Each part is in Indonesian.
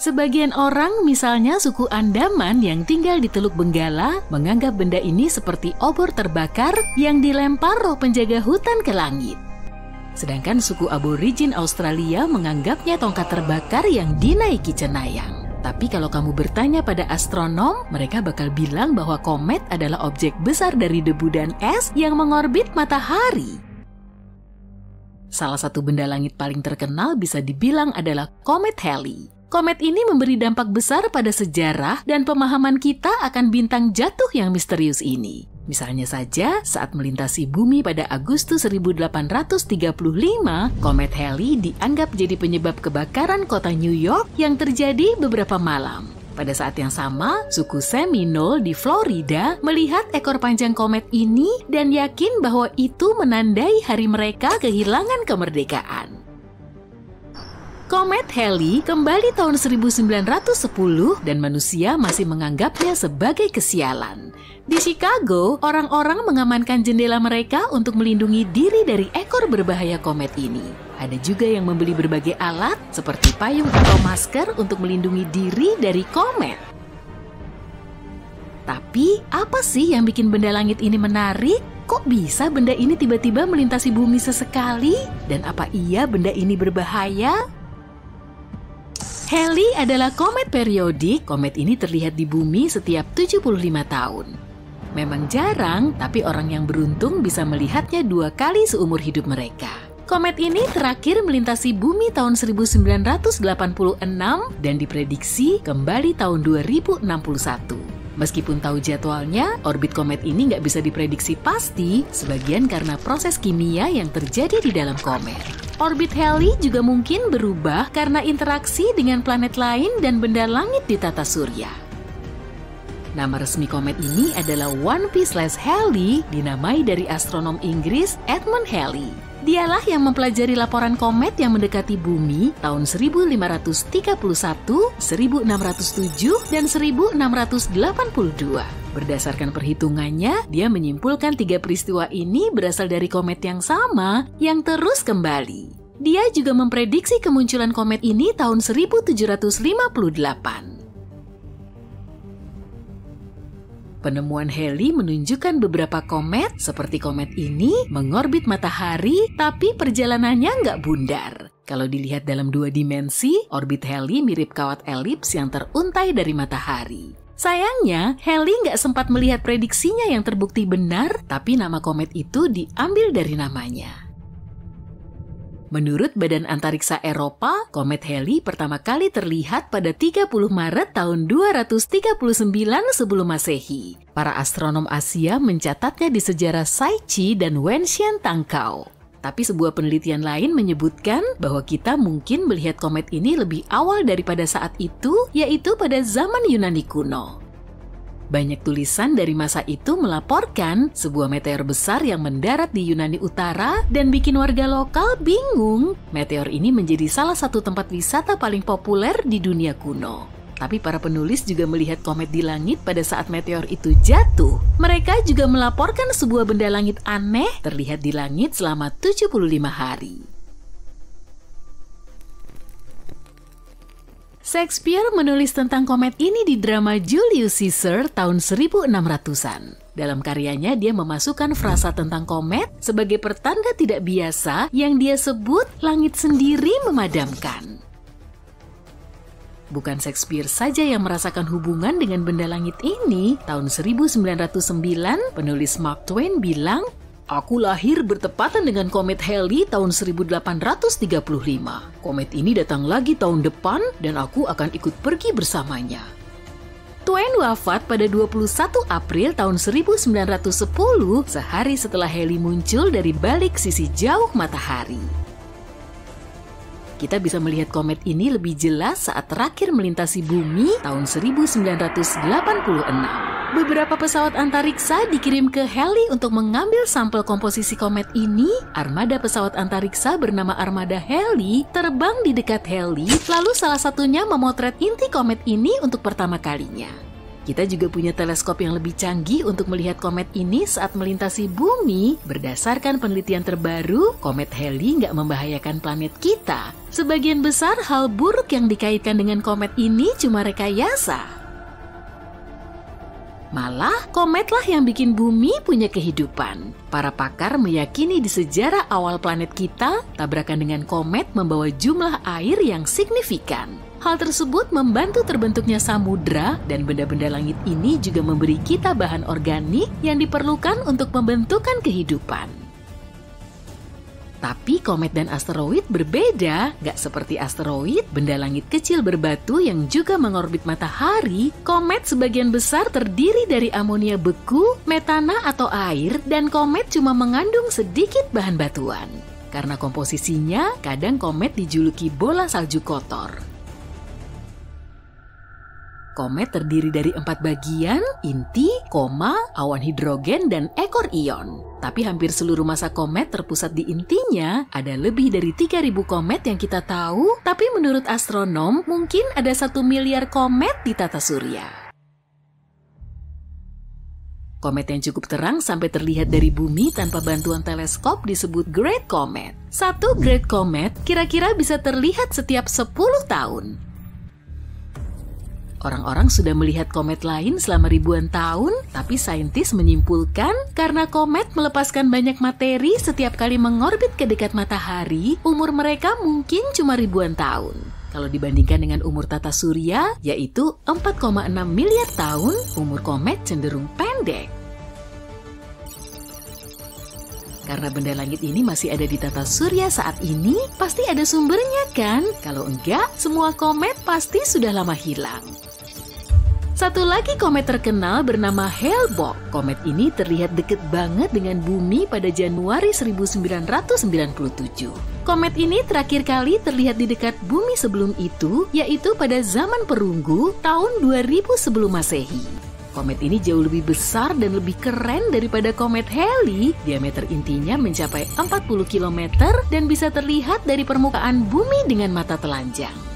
Sebagian orang, misalnya suku Andaman yang tinggal di Teluk Benggala, menganggap benda ini seperti obor terbakar yang dilempar roh penjaga hutan ke langit. Sedangkan suku aborigin Australia menganggapnya tongkat terbakar yang dinaiki cenayang. Tapi kalau kamu bertanya pada astronom, mereka bakal bilang bahwa komet adalah objek besar dari debu dan es yang mengorbit matahari. Salah satu benda langit paling terkenal bisa dibilang adalah komet Halley. Komet ini memberi dampak besar pada sejarah dan pemahaman kita akan bintang jatuh yang misterius ini. Misalnya saja, saat melintasi bumi pada Agustus 1835, komet Halley dianggap jadi penyebab kebakaran kota New York yang terjadi beberapa malam. Pada saat yang sama, suku Seminole di Florida melihat ekor panjang komet ini dan yakin bahwa itu menandai hari mereka kehilangan kemerdekaan. Komet Halley kembali tahun 1910 dan manusia masih menganggapnya sebagai kesialan. Di Chicago, orang-orang mengamankan jendela mereka untuk melindungi diri dari ekor berbahaya komet ini. Ada juga yang membeli berbagai alat seperti payung atau masker untuk melindungi diri dari komet. Tapi, apa sih yang bikin benda langit ini menarik? Kok bisa benda ini tiba-tiba melintasi bumi sesekali? Dan apa iya benda ini berbahaya? Halley adalah komet periodik. Komet ini terlihat di bumi setiap 75 tahun. Memang jarang, tapi orang yang beruntung bisa melihatnya 2 kali seumur hidup mereka. Komet ini terakhir melintasi bumi tahun 1986 dan diprediksi kembali tahun 2061. Meskipun tahu jadwalnya, orbit komet ini nggak bisa diprediksi pasti, sebagian karena proses kimia yang terjadi di dalam komet. Orbit Halley juga mungkin berubah karena interaksi dengan planet lain dan benda langit di tata surya. Nama resmi komet ini adalah 1P/Halley, dinamai dari astronom Inggris Edmund Halley. Dialah yang mempelajari laporan komet yang mendekati bumi tahun 1531, 1607, dan 1682. Berdasarkan perhitungannya, dia menyimpulkan 3 peristiwa ini berasal dari komet yang sama yang terus kembali. Dia juga memprediksi kemunculan komet ini tahun 1758. Penemuan Halley menunjukkan beberapa komet, seperti komet ini, mengorbit matahari, tapi perjalanannya nggak bundar. Kalau dilihat dalam 2 dimensi, orbit Halley mirip kawat elips yang teruntai dari matahari. Sayangnya, Halley nggak sempat melihat prediksinya yang terbukti benar, tapi nama komet itu diambil dari namanya. Menurut Badan Antariksa Eropa, komet Halley pertama kali terlihat pada 30 Maret tahun 239 sebelum Masehi. Para astronom Asia mencatatnya di sejarah Saichi dan Wenxian Tangkao. Tapi sebuah penelitian lain menyebutkan bahwa kita mungkin melihat komet ini lebih awal daripada saat itu, yaitu pada zaman Yunani kuno. Banyak tulisan dari masa itu melaporkan sebuah meteor besar yang mendarat di Yunani Utara dan bikin warga lokal bingung. Meteor ini menjadi salah satu tempat wisata paling populer di dunia kuno. Tapi para penulis juga melihat komet di langit pada saat meteor itu jatuh. Mereka juga melaporkan sebuah benda langit aneh terlihat di langit selama 75 hari. Shakespeare menulis tentang komet ini di drama Julius Caesar tahun 1600-an. Dalam karyanya, dia memasukkan frasa tentang komet sebagai pertanda tidak biasa yang dia sebut langit sendiri memadamkan. Bukan Shakespeare saja yang merasakan hubungan dengan benda langit ini. Tahun 1909, penulis Mark Twain bilang, "Aku lahir bertepatan dengan komet Halley tahun 1835. Komet ini datang lagi tahun depan dan aku akan ikut pergi bersamanya." Twain wafat pada 21 April tahun 1910, sehari setelah Halley muncul dari balik sisi jauh matahari. Kita bisa melihat komet ini lebih jelas saat terakhir melintasi bumi tahun 1986. Beberapa pesawat antariksa dikirim ke Halley untuk mengambil sampel komposisi komet ini. Armada pesawat antariksa bernama Armada Halley terbang di dekat Halley, lalu salah satunya memotret inti komet ini untuk pertama kalinya. Kita juga punya teleskop yang lebih canggih untuk melihat komet ini saat melintasi bumi. Berdasarkan penelitian terbaru, komet Halley nggak membahayakan planet kita. Sebagian besar hal buruk yang dikaitkan dengan komet ini cuma rekayasa. Malah, kometlah yang bikin bumi punya kehidupan. Para pakar meyakini di sejarah awal planet kita, tabrakan dengan komet membawa jumlah air yang signifikan. Hal tersebut membantu terbentuknya samudra dan benda-benda langit ini juga memberi kita bahan organik yang diperlukan untuk pembentukan kehidupan. Tapi komet dan asteroid berbeda, gak seperti asteroid, benda langit kecil berbatu yang juga mengorbit matahari. Komet sebagian besar terdiri dari amonia beku, metana atau air, dan komet cuma mengandung sedikit bahan batuan. Karena komposisinya, kadang komet dijuluki bola salju kotor. Komet terdiri dari 4 bagian, inti, koma, awan hidrogen, dan ekor ion. Tapi hampir seluruh massa komet terpusat di intinya. Ada lebih dari 3.000 komet yang kita tahu, tapi menurut astronom mungkin ada 1 miliar komet di tata surya. Komet yang cukup terang sampai terlihat dari bumi tanpa bantuan teleskop disebut Great Comet. Satu Great Comet kira-kira bisa terlihat setiap 10 tahun. Orang-orang sudah melihat komet lain selama ribuan tahun, tapi saintis menyimpulkan karena komet melepaskan banyak materi setiap kali mengorbit ke dekat matahari, umur mereka mungkin cuma ribuan tahun. Kalau dibandingkan dengan umur tata surya, yaitu 4,6 miliar tahun, umur komet cenderung pendek. Karena benda langit ini masih ada di tata surya saat ini, pasti ada sumbernya kan? Kalau enggak, semua komet pasti sudah lama hilang. Satu lagi komet terkenal bernama Hale-Bopp. Komet ini terlihat deket banget dengan bumi pada Januari 1997. Komet ini terakhir kali terlihat di dekat bumi sebelum itu, yaitu pada zaman perunggu tahun 2000 sebelum Masehi. Komet ini jauh lebih besar dan lebih keren daripada komet Halley. Diameter intinya mencapai 40 km dan bisa terlihat dari permukaan bumi dengan mata telanjang.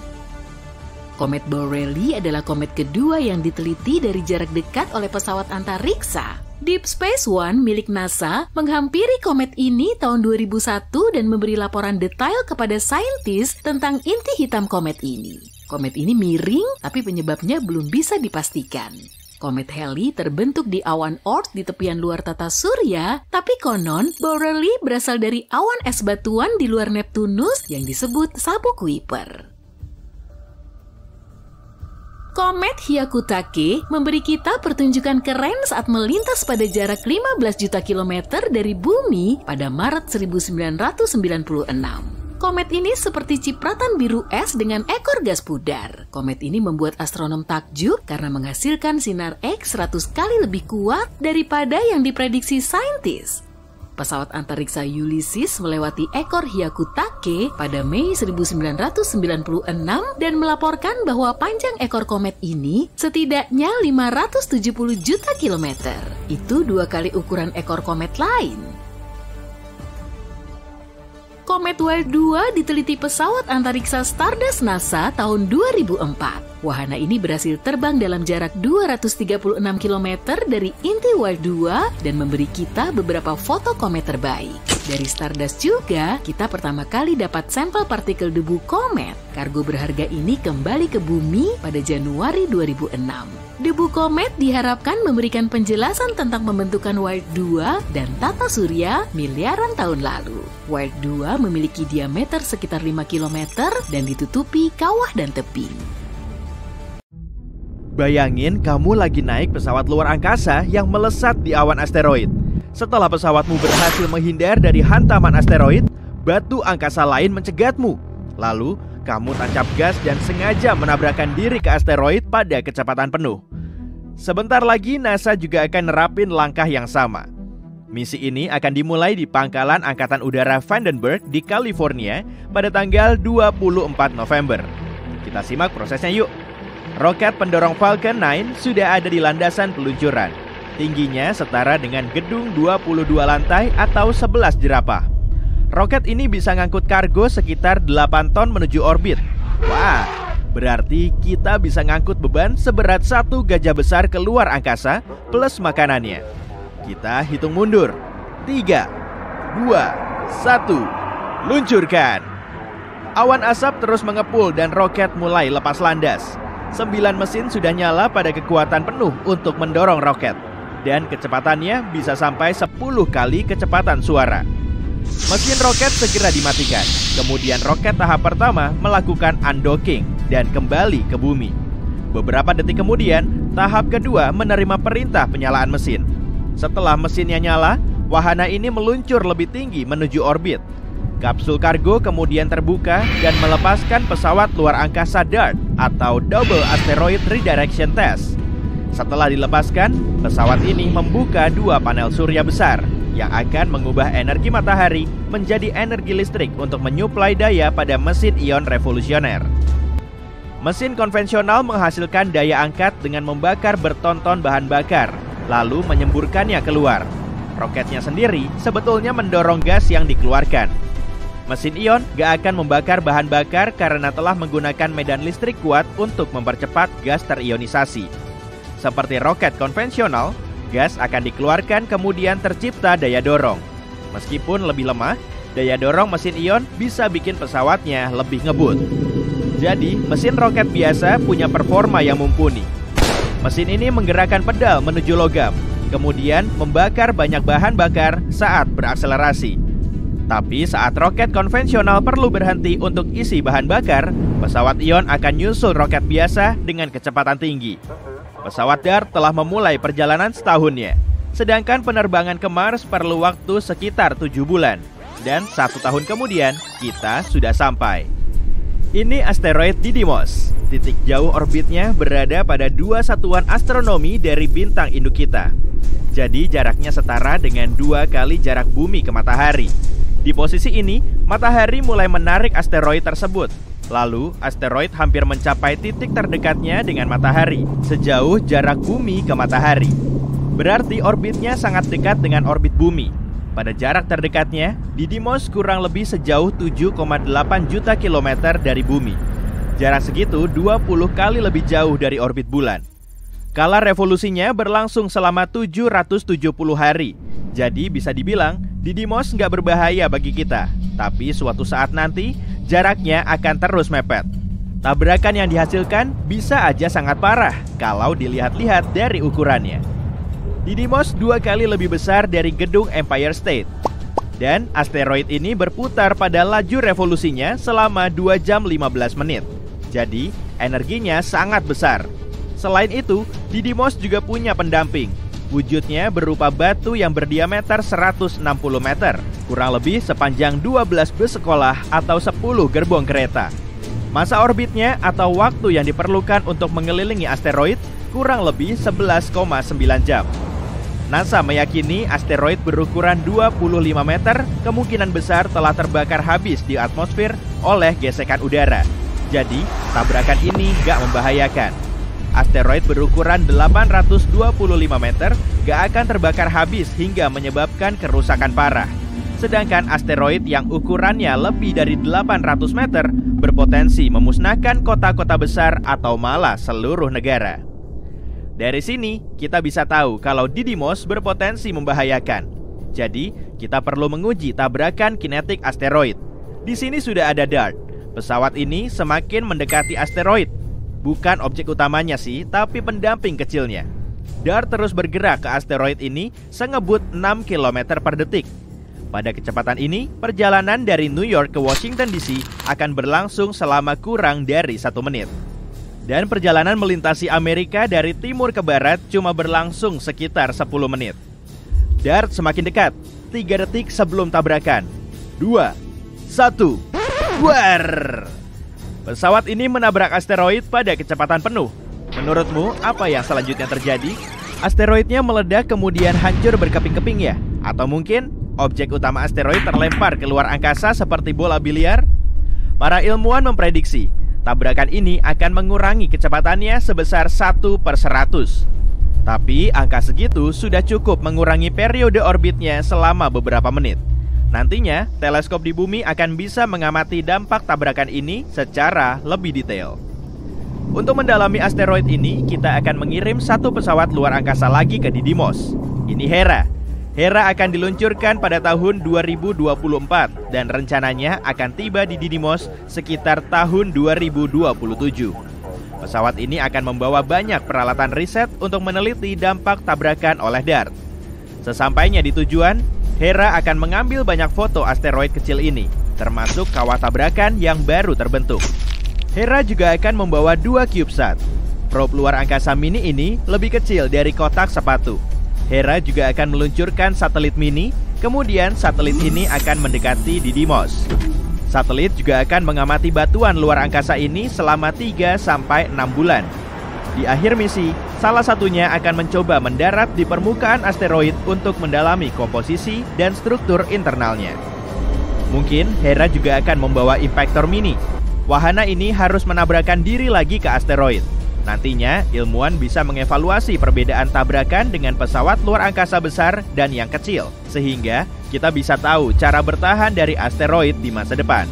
Komet Borrelly adalah komet kedua yang diteliti dari jarak dekat oleh pesawat antariksa. Deep Space One milik NASA menghampiri komet ini tahun 2001 dan memberi laporan detail kepada saintis tentang inti hitam komet ini. Komet ini miring, tapi penyebabnya belum bisa dipastikan. Komet Halley terbentuk di awan Oort di tepian luar tata surya, tapi konon Borrelly berasal dari awan es batuan di luar Neptunus yang disebut sabuk Kuiper. Komet Hyakutake memberi kita pertunjukan keren saat melintas pada jarak 15 juta kilometer dari bumi pada Maret 1996. Komet ini seperti cipratan biru es dengan ekor gas pudar. Komet ini membuat astronom takjub karena menghasilkan sinar X 100 kali lebih kuat daripada yang diprediksi saintis. Pesawat antariksa Ulysses melewati ekor Hyakutake pada Mei 1996 dan melaporkan bahwa panjang ekor komet ini setidaknya 570 juta kilometer. Itu 2 kali ukuran ekor komet lain. Komet Wild 2 diteliti pesawat antariksa Stardust NASA tahun 2004. Wahana ini berhasil terbang dalam jarak 236 km dari inti Wild 2 dan memberi kita beberapa foto komet terbaik. Dari Stardust juga, kita pertama kali dapat sampel partikel debu komet. Kargo berharga ini kembali ke bumi pada Januari 2006. Debu komet diharapkan memberikan penjelasan tentang pembentukan Wild 2 dan tata surya miliaran tahun lalu. Wild 2 memiliki diameter sekitar 5 km dan ditutupi kawah dan tebing. Bayangin kamu lagi naik pesawat luar angkasa yang melesat di awan asteroid. Setelah pesawatmu berhasil menghindar dari hantaman asteroid, batu angkasa lain mencegatmu. Lalu, kamu tancap gas dan sengaja menabrakkan diri ke asteroid pada kecepatan penuh. Sebentar lagi NASA juga akan nerapin langkah yang sama. Misi ini akan dimulai di Pangkalan Angkatan Udara Vandenberg di California pada tanggal 24 November. Kita simak prosesnya yuk. Roket pendorong Falcon 9 sudah ada di landasan peluncuran. Tingginya setara dengan gedung 22 lantai atau 11 jerapah. Roket ini bisa ngangkut kargo sekitar 8 ton menuju orbit. Wah, Berarti kita bisa ngangkut beban seberat 1 gajah besar keluar angkasa plus makanannya. Kita hitung mundur. 3, 2, 1, luncurkan. Awan asap terus mengepul dan roket mulai lepas landas. 9 mesin sudah nyala pada kekuatan penuh untuk mendorong roket. Dan kecepatannya bisa sampai 10 kali kecepatan suara. Mesin roket segera dimatikan. Kemudian roket tahap pertama melakukan undocking dan kembali ke bumi. Beberapa detik kemudian, tahap kedua menerima perintah penyalaan mesin. Setelah mesinnya nyala, wahana ini meluncur lebih tinggi menuju orbit. Kapsul kargo kemudian terbuka dan melepaskan pesawat luar angkasa DART atau Double Asteroid Redirection Test. Setelah dilepaskan, pesawat ini membuka 2 panel surya besar yang akan mengubah energi matahari menjadi energi listrik untuk menyuplai daya pada mesin ion revolusioner. Mesin konvensional menghasilkan daya angkat dengan membakar bertonton bahan bakar, lalu menyemburkannya keluar. Roketnya sendiri sebetulnya mendorong gas yang dikeluarkan. Mesin ion gak akan membakar bahan bakar karena telah menggunakan medan listrik kuat untuk mempercepat gas terionisasi. Seperti roket konvensional, gas akan dikeluarkan kemudian tercipta daya dorong. Meskipun lebih lemah, daya dorong mesin ion bisa bikin pesawatnya lebih ngebut. Jadi, mesin roket biasa punya performa yang mumpuni. Mesin ini menggerakkan pedal menuju logam, kemudian membakar banyak bahan bakar saat berakselerasi. Tapi saat roket konvensional perlu berhenti untuk isi bahan bakar, pesawat ion akan nyusul roket biasa dengan kecepatan tinggi. Pesawat DART telah memulai perjalanan setahunnya, sedangkan penerbangan ke Mars perlu waktu sekitar 7 bulan. Dan 1 tahun kemudian, kita sudah sampai. Ini asteroid Didymos. Titik jauh orbitnya berada pada 2 satuan astronomi dari bintang induk kita. Jadi jaraknya setara dengan 2 kali jarak bumi ke matahari. Di posisi ini, matahari mulai menarik asteroid tersebut. Lalu, asteroid hampir mencapai titik terdekatnya dengan matahari, sejauh jarak bumi ke matahari. Berarti orbitnya sangat dekat dengan orbit bumi. Pada jarak terdekatnya, Didymos kurang lebih sejauh 7,8 juta kilometer dari bumi. Jarak segitu 20 kali lebih jauh dari orbit bulan. Skala revolusinya berlangsung selama 770 hari. Jadi bisa dibilang, Didymos nggak berbahaya bagi kita. Tapi suatu saat nanti, jaraknya akan terus mepet. Tabrakan yang dihasilkan bisa aja sangat parah kalau dilihat-lihat dari ukurannya. Didymos 2 kali lebih besar dari gedung Empire State. Dan asteroid ini berputar pada laju revolusinya selama 2 jam 15 menit. Jadi, energinya sangat besar. Selain itu, Didymos juga punya pendamping. Wujudnya berupa batu yang berdiameter 160 meter, kurang lebih sepanjang 12 bus sekolah atau 10 gerbong kereta. Masa orbitnya atau waktu yang diperlukan untuk mengelilingi asteroid kurang lebih 11,9 jam. NASA meyakini asteroid berukuran 25 meter kemungkinan besar telah terbakar habis di atmosfer oleh gesekan udara. Jadi, tabrakan ini gak membahayakan. Asteroid berukuran 825 meter gak akan terbakar habis hingga menyebabkan kerusakan parah. Sedangkan asteroid yang ukurannya lebih dari 800 meter berpotensi memusnahkan kota-kota besar atau malah seluruh negara. Dari sini, kita bisa tahu kalau Didymos berpotensi membahayakan. Jadi, kita perlu menguji tabrakan kinetik asteroid. Di sini sudah ada DART. Pesawat ini semakin mendekati asteroid. Bukan objek utamanya sih, tapi pendamping kecilnya. DART terus bergerak ke asteroid ini sengebut 6 km per detik. Pada kecepatan ini, perjalanan dari New York ke Washington DC akan berlangsung selama kurang dari 1 menit. Dan perjalanan melintasi Amerika dari timur ke barat cuma berlangsung sekitar 10 menit. DART semakin dekat, 3 detik sebelum tabrakan. 2, 1, buar! Pesawat ini menabrak asteroid pada kecepatan penuh. Menurutmu, apa yang selanjutnya terjadi? Asteroidnya meledak kemudian hancur berkeping-keping ya? Atau mungkin objek utama asteroid terlempar keluar angkasa seperti bola biliar? Para ilmuwan memprediksi, tabrakan ini akan mengurangi kecepatannya sebesar 1/100. Tapi angka segitu sudah cukup mengurangi periode orbitnya selama beberapa menit. Nantinya, teleskop di bumi akan bisa mengamati dampak tabrakan ini secara lebih detail. Untuk mendalami asteroid ini, kita akan mengirim satu pesawat luar angkasa lagi ke Didymos. Ini Hera. Hera akan diluncurkan pada tahun 2024 dan rencananya akan tiba di Didymos sekitar tahun 2027. Pesawat ini akan membawa banyak peralatan riset untuk meneliti dampak tabrakan oleh DART. Sesampainya di tujuan, Hera akan mengambil banyak foto asteroid kecil ini, termasuk kawah tabrakan yang baru terbentuk. Hera juga akan membawa 2 CubeSat. Probe luar angkasa mini ini lebih kecil dari kotak sepatu. Hera juga akan meluncurkan satelit mini, kemudian satelit ini akan mendekati Didymos. Satelit juga akan mengamati batuan luar angkasa ini selama 3-6 bulan. Di akhir misi, salah satunya akan mencoba mendarat di permukaan asteroid untuk mendalami komposisi dan struktur internalnya. Mungkin Hera juga akan membawa impactor mini. Wahana ini harus menabrakan diri lagi ke asteroid. Nantinya, ilmuwan bisa mengevaluasi perbedaan tabrakan dengan pesawat luar angkasa besar dan yang kecil, sehingga kita bisa tahu cara bertahan dari asteroid di masa depan.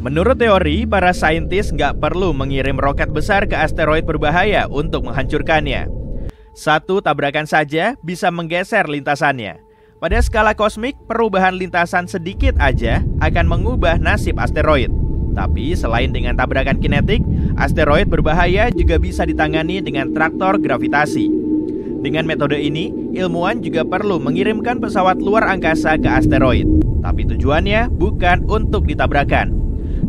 Menurut teori, para saintis nggak perlu mengirim roket besar ke asteroid berbahaya untuk menghancurkannya. Satu tabrakan saja bisa menggeser lintasannya. Pada skala kosmik, perubahan lintasan sedikit aja akan mengubah nasib asteroid. Tapi selain dengan tabrakan kinetik, asteroid berbahaya juga bisa ditangani dengan traktor gravitasi. Dengan metode ini, ilmuwan juga perlu mengirimkan pesawat luar angkasa ke asteroid. Tapi tujuannya bukan untuk ditabrakan.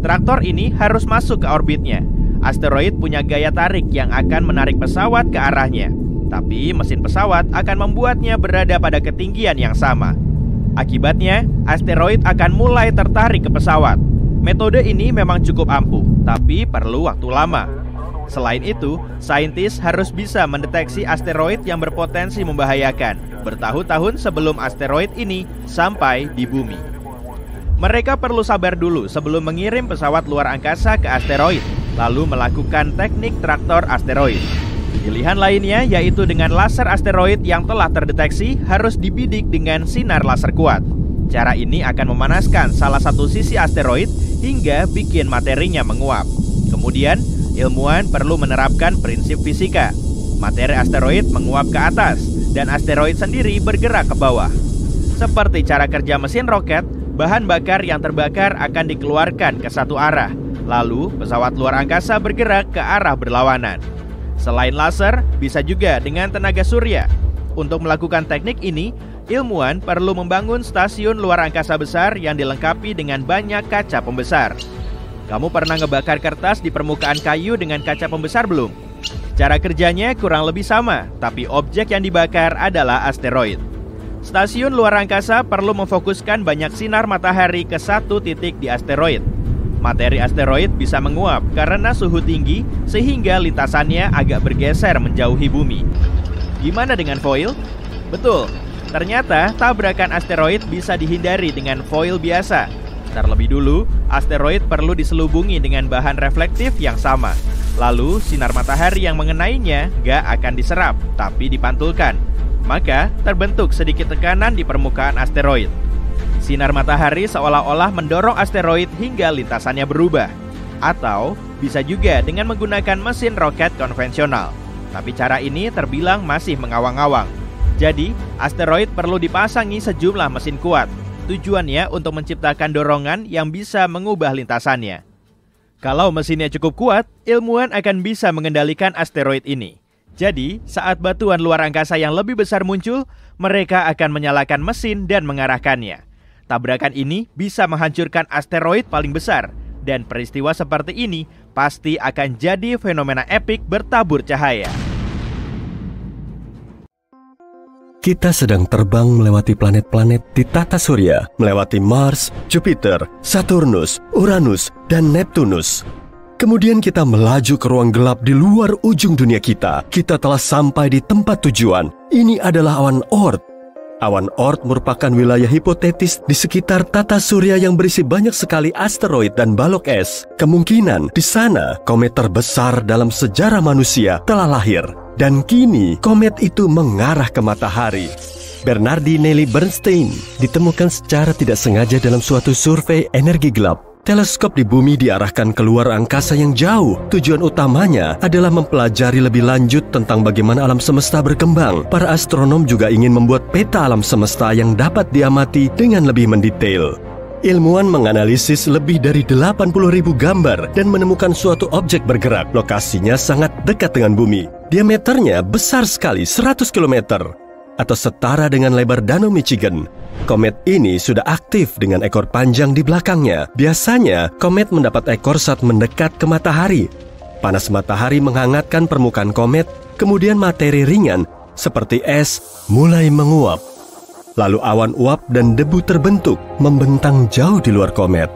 Traktor ini harus masuk ke orbitnya. Asteroid punya gaya tarik yang akan menarik pesawat ke arahnya. Tapi mesin pesawat akan membuatnya berada pada ketinggian yang sama. Akibatnya, asteroid akan mulai tertarik ke pesawat. Metode ini memang cukup ampuh, tapi perlu waktu lama. Selain itu, saintis harus bisa mendeteksi asteroid yang berpotensi membahayakan bertahun-tahun sebelum asteroid ini sampai di bumi. Mereka perlu sabar dulu sebelum mengirim pesawat luar angkasa ke asteroid, lalu melakukan teknik traktor asteroid. Pilihan lainnya yaitu dengan laser asteroid yang telah terdeteksi harus dibidik dengan sinar laser kuat. Cara ini akan memanaskan salah satu sisi asteroid hingga bikin materinya menguap. Kemudian, ilmuwan perlu menerapkan prinsip fisika. Materi asteroid menguap ke atas dan asteroid sendiri bergerak ke bawah. Seperti cara kerja mesin roket, bahan bakar yang terbakar akan dikeluarkan ke satu arah. Lalu, pesawat luar angkasa bergerak ke arah berlawanan. Selain laser, bisa juga dengan tenaga surya. Untuk melakukan teknik ini, ilmuwan perlu membangun stasiun luar angkasa besar yang dilengkapi dengan banyak kaca pembesar. Kamu pernah ngebakar kertas di permukaan kayu dengan kaca pembesar belum? Cara kerjanya kurang lebih sama, tapi objek yang dibakar adalah asteroid. Stasiun luar angkasa perlu memfokuskan banyak sinar matahari ke satu titik di asteroid. Materi asteroid bisa menguap karena suhu tinggi sehingga lintasannya agak bergeser menjauhi bumi. Gimana dengan foil? Betul, ternyata tabrakan asteroid bisa dihindari dengan foil biasa. Terlebih dulu, asteroid perlu diselubungi dengan bahan reflektif yang sama. Lalu, sinar matahari yang mengenainya gak akan diserap, tapi dipantulkan. Maka, terbentuk sedikit tekanan di permukaan asteroid. Sinar matahari seolah-olah mendorong asteroid hingga lintasannya berubah. Atau, bisa juga dengan menggunakan mesin roket konvensional. Tapi cara ini terbilang masih mengawang-awang. Jadi, asteroid perlu dipasangi sejumlah mesin kuat. Tujuannya untuk menciptakan dorongan yang bisa mengubah lintasannya. Kalau mesinnya cukup kuat, ilmuwan akan bisa mengendalikan asteroid ini. Jadi, saat batuan luar angkasa yang lebih besar muncul, mereka akan menyalakan mesin dan mengarahkannya. Tabrakan ini bisa menghancurkan asteroid paling besar, dan peristiwa seperti ini pasti akan jadi fenomena epik bertabur cahaya. Kita sedang terbang melewati planet-planet di tata surya, melewati Mars, Jupiter, Saturnus, Uranus, dan Neptunus. Kemudian kita melaju ke ruang gelap di luar ujung dunia kita. Kita telah sampai di tempat tujuan. Ini adalah awan Oort. Awan Oort merupakan wilayah hipotetis di sekitar tata surya yang berisi banyak sekali asteroid dan balok es. Kemungkinan di sana komet terbesar dalam sejarah manusia telah lahir. Dan kini komet itu mengarah ke matahari. Bernardine Nelly Bernstein ditemukan secara tidak sengaja dalam suatu survei energi gelap. Teleskop di bumi diarahkan keluar angkasa yang jauh. Tujuan utamanya adalah mempelajari lebih lanjut tentang bagaimana alam semesta berkembang. Para astronom juga ingin membuat peta alam semesta yang dapat diamati dengan lebih mendetail. Ilmuwan menganalisis lebih dari 80.000 gambar dan menemukan suatu objek bergerak. Lokasinya sangat dekat dengan bumi. Diameternya besar sekali, 100 km. Atau setara dengan lebar Danau Michigan. Komet ini sudah aktif dengan ekor panjang di belakangnya. Biasanya, komet mendapat ekor saat mendekat ke matahari. Panas matahari menghangatkan permukaan komet, kemudian materi ringan seperti es mulai menguap. Lalu awan uap dan debu terbentuk, membentang jauh di luar komet.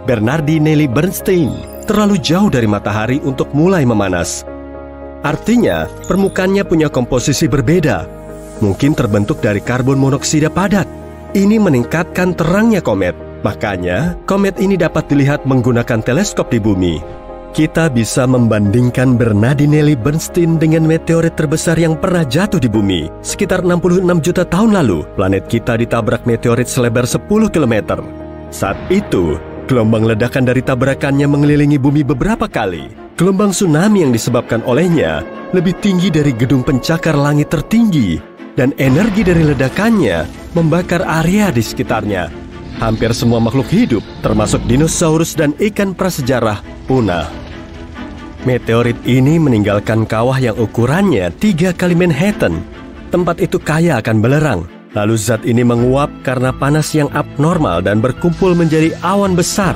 Bernardinelli Bernstein terlalu jauh dari matahari untuk mulai memanas. Artinya, permukaannya punya komposisi berbeda. Mungkin terbentuk dari karbon monoksida padat. Ini meningkatkan terangnya komet. Makanya, komet ini dapat dilihat menggunakan teleskop di bumi. Kita bisa membandingkan Bernardinelli Bernstein dengan meteorit terbesar yang pernah jatuh di bumi. Sekitar 66 juta tahun lalu, planet kita ditabrak meteorit selebar 10 km. Saat itu, gelombang ledakan dari tabrakannya mengelilingi bumi beberapa kali. Gelombang tsunami yang disebabkan olehnya lebih tinggi dari gedung pencakar langit tertinggi. Dan energi dari ledakannya membakar area di sekitarnya. Hampir semua makhluk hidup, termasuk dinosaurus dan ikan prasejarah, punah. Meteorit ini meninggalkan kawah yang ukurannya 3 kali Manhattan. Tempat itu kaya akan belerang. Lalu zat ini menguap karena panas yang abnormal dan berkumpul menjadi awan besar.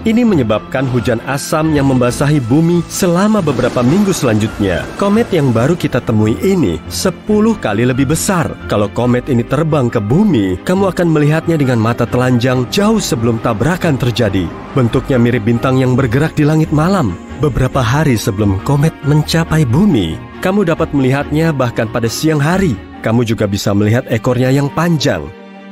Ini menyebabkan hujan asam yang membasahi bumi selama beberapa minggu selanjutnya. Komet yang baru kita temui ini 10 kali lebih besar. Kalau komet ini terbang ke bumi, kamu akan melihatnya dengan mata telanjang jauh sebelum tabrakan terjadi. Bentuknya mirip bintang yang bergerak di langit malam. Beberapa hari sebelum komet mencapai bumi, kamu dapat melihatnya bahkan pada siang hari. Kamu juga bisa melihat ekornya yang panjang.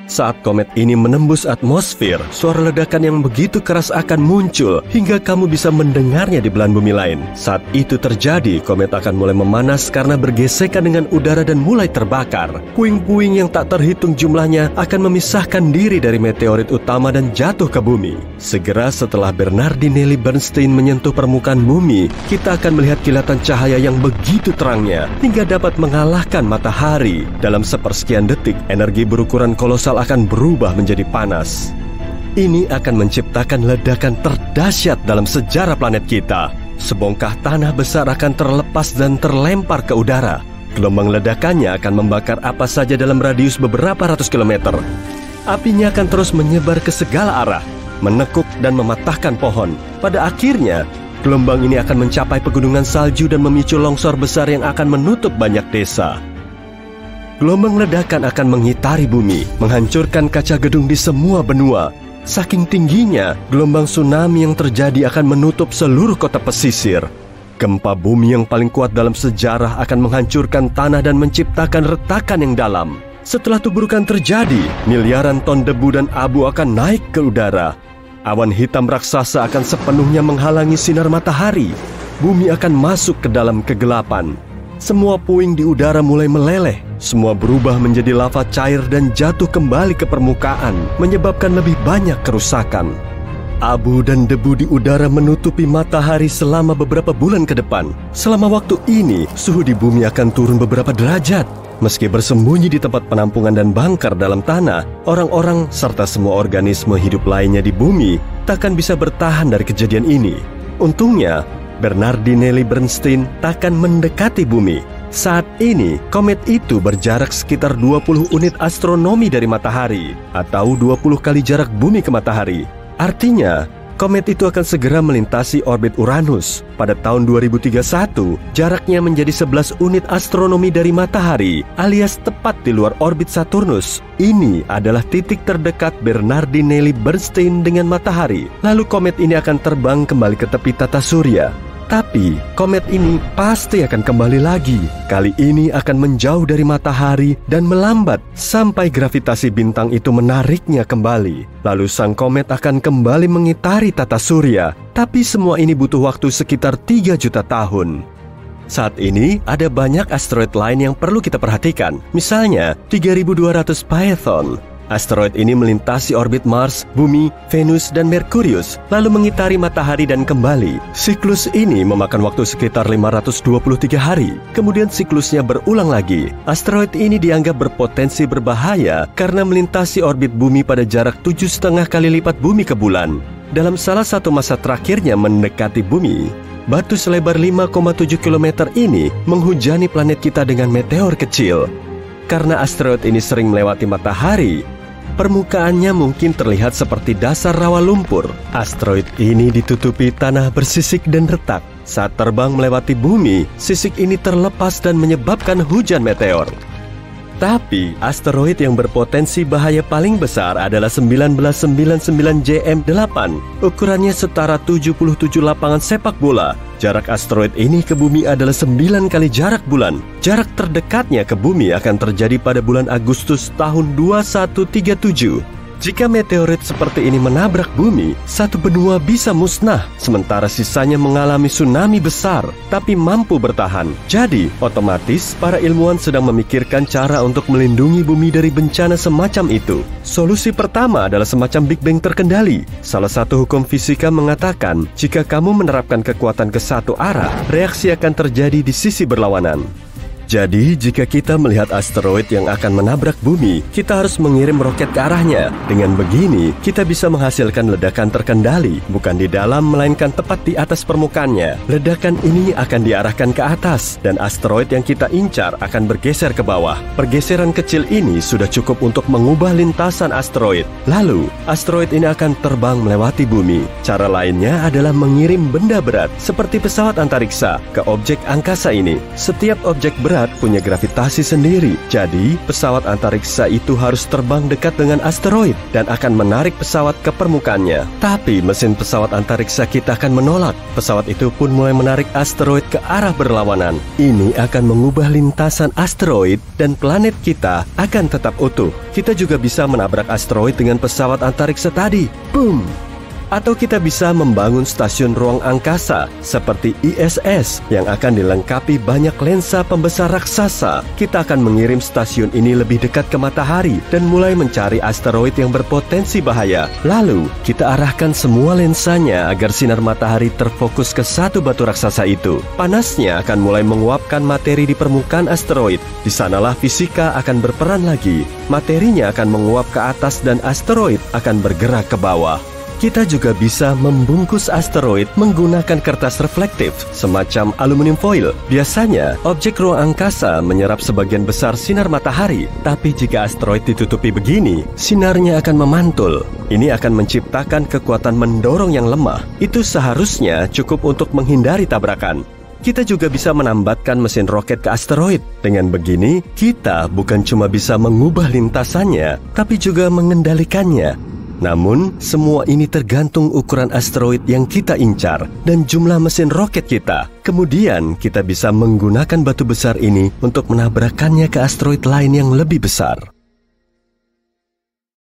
Saat komet ini menembus atmosfer, suara ledakan yang begitu keras akan muncul hingga kamu bisa mendengarnya di belahan bumi lain. Saat itu terjadi, komet akan mulai memanas karena bergesekan dengan udara dan mulai terbakar. Puing-puing yang tak terhitung jumlahnya akan memisahkan diri dari meteorit utama dan jatuh ke bumi. Segera setelah Bernardinelli Bernstein menyentuh permukaan bumi, kita akan melihat kilatan cahaya yang begitu terangnya hingga dapat mengalahkan matahari. Dalam sepersekian detik, energi berukuran kolosal akan berubah menjadi panas. Ini akan menciptakan ledakan terdahsyat dalam sejarah planet kita. Sebongkah tanah besar akan terlepas dan terlempar ke udara. Gelombang ledakannya akan membakar apa saja dalam radius beberapa ratus kilometer. Apinya akan terus menyebar ke segala arah, menekuk dan mematahkan pohon. Pada akhirnya, gelombang ini akan mencapai pegunungan salju dan memicu longsor besar yang akan menutup banyak desa. Gelombang ledakan akan mengitari bumi, menghancurkan kaca gedung di semua benua. Saking tingginya, gelombang tsunami yang terjadi akan menutup seluruh kota pesisir. Gempa bumi yang paling kuat dalam sejarah akan menghancurkan tanah dan menciptakan retakan yang dalam. Setelah tuburukan terjadi, miliaran ton debu dan abu akan naik ke udara. Awan hitam raksasa akan sepenuhnya menghalangi sinar matahari. Bumi akan masuk ke dalam kegelapan. Semua puing di udara mulai meleleh. Semua berubah menjadi lava cair dan jatuh kembali ke permukaan, menyebabkan lebih banyak kerusakan. Abu dan debu di udara menutupi matahari selama beberapa bulan ke depan. Selama waktu ini, suhu di bumi akan turun beberapa derajat. Meski bersembunyi di tempat penampungan dan bunker dalam tanah, orang-orang serta semua organisme hidup lainnya di bumi takkan bisa bertahan dari kejadian ini. Untungnya, Bernardinelli Bernstein takkan mendekati bumi. Saat ini, komet itu berjarak sekitar 20 unit astronomi dari matahari, atau 20 kali jarak bumi ke matahari. Artinya, komet itu akan segera melintasi orbit Uranus. Pada tahun 2031, jaraknya menjadi 11 unit astronomi dari matahari, alias tepat di luar orbit Saturnus. Ini adalah titik terdekat Bernardinelli Bernstein dengan matahari. Lalu komet ini akan terbang kembali ke tepi tata surya. Tapi, komet ini pasti akan kembali lagi. Kali ini akan menjauh dari matahari dan melambat sampai gravitasi bintang itu menariknya kembali. Lalu sang komet akan kembali mengitari tata surya. Tapi semua ini butuh waktu sekitar 3 juta tahun. Saat ini, ada banyak asteroid lain yang perlu kita perhatikan. Misalnya, 3200 Phaethon, Asteroid ini melintasi orbit Mars, Bumi, Venus, dan Merkurius, lalu mengitari matahari dan kembali. Siklus ini memakan waktu sekitar 523 hari. Kemudian siklusnya berulang lagi. Asteroid ini dianggap berpotensi berbahaya karena melintasi orbit Bumi pada jarak 7,5 kali lipat Bumi ke bulan. Dalam salah satu masa terakhirnya mendekati Bumi, batu selebar 5,7 km ini menghujani planet kita dengan meteor kecil. Karena asteroid ini sering melewati matahari, permukaannya mungkin terlihat seperti dasar rawa lumpur. Asteroid ini ditutupi tanah bersisik dan retak. Saat terbang melewati bumi, sisik ini terlepas dan menyebabkan hujan meteor. Tapi, asteroid yang berpotensi bahaya paling besar adalah 1999 JM8. Ukurannya setara 77 lapangan sepak bola. Jarak asteroid ini ke bumi adalah 9 kali jarak bulan. Jarak terdekatnya ke bumi akan terjadi pada bulan Agustus tahun 2137. Jika meteorit seperti ini menabrak bumi, satu benua bisa musnah, sementara sisanya mengalami tsunami besar, tapi mampu bertahan. Jadi, otomatis para ilmuwan sedang memikirkan cara untuk melindungi bumi dari bencana semacam itu. Solusi pertama adalah semacam Big Bang terkendali. Salah satu hukum fisika mengatakan, jika kamu menerapkan kekuatan ke satu arah, reaksi akan terjadi di sisi berlawanan. Jadi, jika kita melihat asteroid yang akan menabrak bumi, kita harus mengirim roket ke arahnya. Dengan begini, kita bisa menghasilkan ledakan terkendali, bukan di dalam, melainkan tepat di atas permukaannya. Ledakan ini akan diarahkan ke atas, dan asteroid yang kita incar akan bergeser ke bawah. Pergeseran kecil ini sudah cukup untuk mengubah lintasan asteroid. Lalu, asteroid ini akan terbang melewati bumi. Cara lainnya adalah mengirim benda berat, seperti pesawat antariksa, ke objek angkasa ini. Setiap objek berat punya gravitasi sendiri. Jadi, pesawat antariksa itu harus terbang dekat dengan asteroid dan akan menarik pesawat ke permukaannya. Tapi mesin pesawat antariksa kita akan menolak. Pesawat itu pun mulai menarik asteroid ke arah berlawanan. Ini akan mengubah lintasan asteroid dan planet kita akan tetap utuh. Kita juga bisa menabrak asteroid dengan pesawat antariksa tadi. Boom! Atau kita bisa membangun stasiun ruang angkasa seperti ISS yang akan dilengkapi banyak lensa pembesar raksasa. Kita akan mengirim stasiun ini lebih dekat ke matahari dan mulai mencari asteroid yang berpotensi bahaya. Lalu, kita arahkan semua lensanya agar sinar matahari terfokus ke satu batu raksasa itu. Panasnya akan mulai menguapkan materi di permukaan asteroid. Di sanalah fisika akan berperan lagi. Materinya akan menguap ke atas dan asteroid akan bergerak ke bawah. Kita juga bisa membungkus asteroid menggunakan kertas reflektif, semacam aluminium foil. Biasanya, objek ruang angkasa menyerap sebagian besar sinar matahari, tapi jika asteroid ditutupi begini, sinarnya akan memantul. Ini akan menciptakan kekuatan mendorong yang lemah. Itu seharusnya cukup untuk menghindari tabrakan. Kita juga bisa menambatkan mesin roket ke asteroid. Dengan begini, kita bukan cuma bisa mengubah lintasannya, tapi juga mengendalikannya. Namun, semua ini tergantung ukuran asteroid yang kita incar dan jumlah mesin roket kita. Kemudian, kita bisa menggunakan batu besar ini untuk menabrakkannya ke asteroid lain yang lebih besar.